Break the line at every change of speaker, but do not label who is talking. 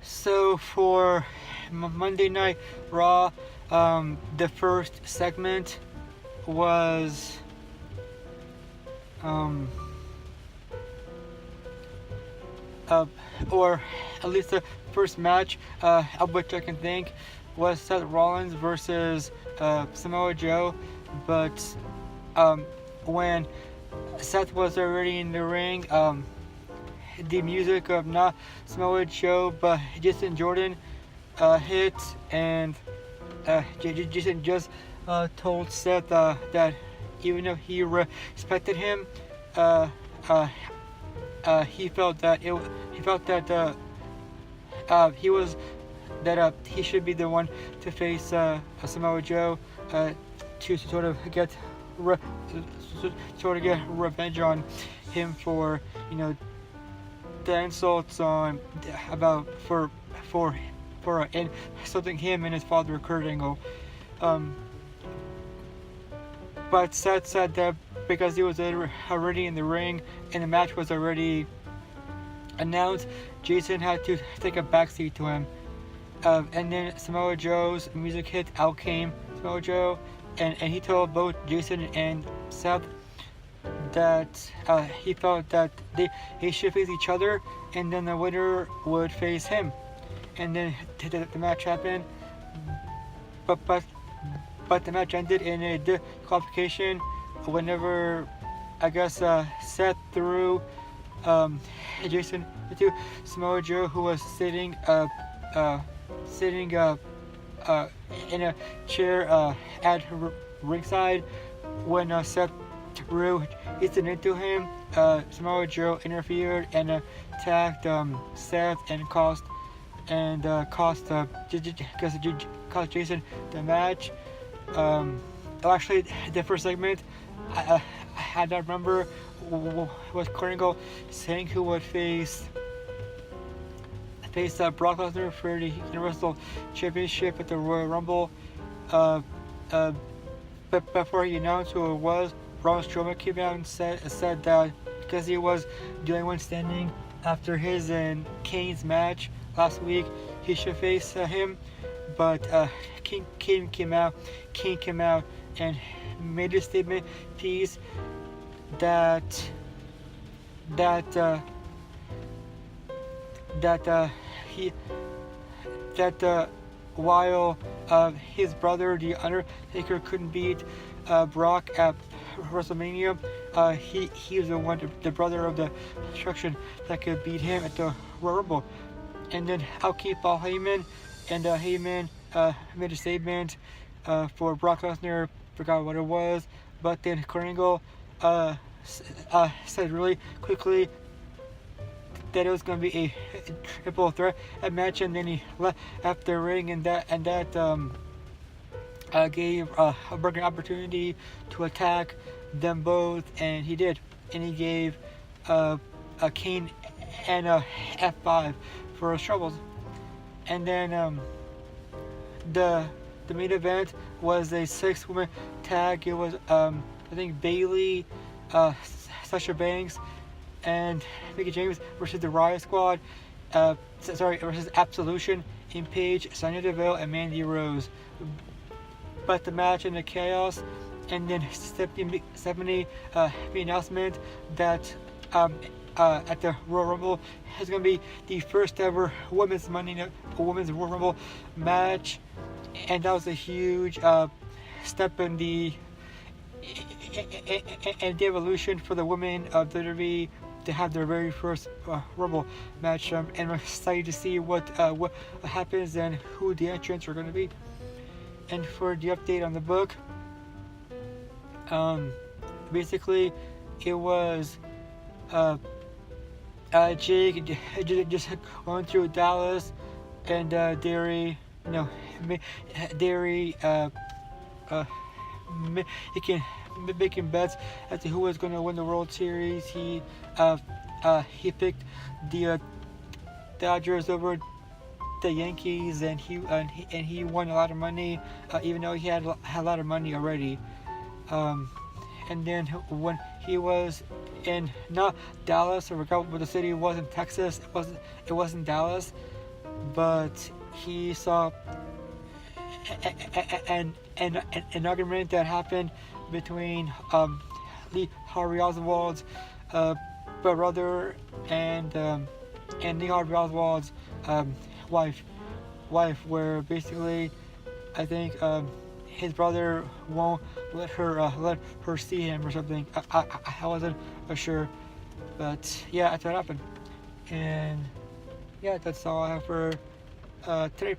So for Monday Night Raw, the first segment was um, uh, or at least the first match of which I can think was Seth Rollins versus Samoa Joe, but um, when Seth was already in the ring, the music of not Samoa Joe but Jason Jordan hit, and Jason just told Seth that even though he respected him, uh, uh, he felt that he was that he should be the one to face Samoa Joe to sort of get revenge on him for the insults on about for insulting him and his father Kurt Angle. Um, but Seth said that because he was already in the ring and the match was already announced, Jason had to take a backseat to him. And then Samoa Joe's music hit. Out came Samoa Joe, and he told both Jason and Seth that he felt that they should face each other, and then the winner would face him. And then the match happened, but the match ended in a disqualification whenever I guess Seth threw Jason to Samoa Joe, who was sitting in a chair at ringside. When Seth threw Jason into him, Samoa Joe interfered and attacked Seth and cost Jason the match. Actually, the first segment, I don't remember was Kurt Angle saying who would face Brock Lesnar for the Universal Championship at the Royal Rumble. But before he announced who it was, Braun Strowman came out and said that because he was the only one standing after his and Kane's match last week, he should face him. But Kane came out and made a statement piece that while his brother The Undertaker couldn't beat Brock at WrestleMania, he was the brother of the Destruction that could beat him at the Royal Rumble. And then out came Paul Heyman, and Heyman made a statement for Brock Lesnar, forgot what it was, but then Kurt Angle said really quickly that it was going to be a triple threat match, and then he left the ring, and that gave Brock an opportunity to attack them both, and he did, and he gave a Kane and a F5 for his troubles. And then the main event was a 6-woman tag. It was I think Bayley, Sasha Banks, and Mickie James versus the Riot Squad. Versus Absolution, in Paige, Sonya Deville, and Mandy Rose. But the match ended chaos, and then Stephanie made an announcement that at the Royal Rumble is going to be the first ever women's Royal Rumble match, and that was a huge step in the evolution for the women of WWE to have their very first Rumble match, and I'm excited to see what happens and who the entrants are going to be. And for the update on the book, basically it was Jake just going through Dallas and making bets as to who was going to win the World Series. He picked the Dodgers over the Yankees, and he won a lot of money, even though he had a lot of money already. And then when he was in not Dallas, I forgot what the city was in Texas. It wasn't Dallas. but he saw an argument that happened between Lee Harvey Oswald's brother and Lee Harvey Oswald's wife, where basically I think his brother won't let her see him or something. I wasn't sure, but yeah, that's what happened. And yeah, that's all I have for today.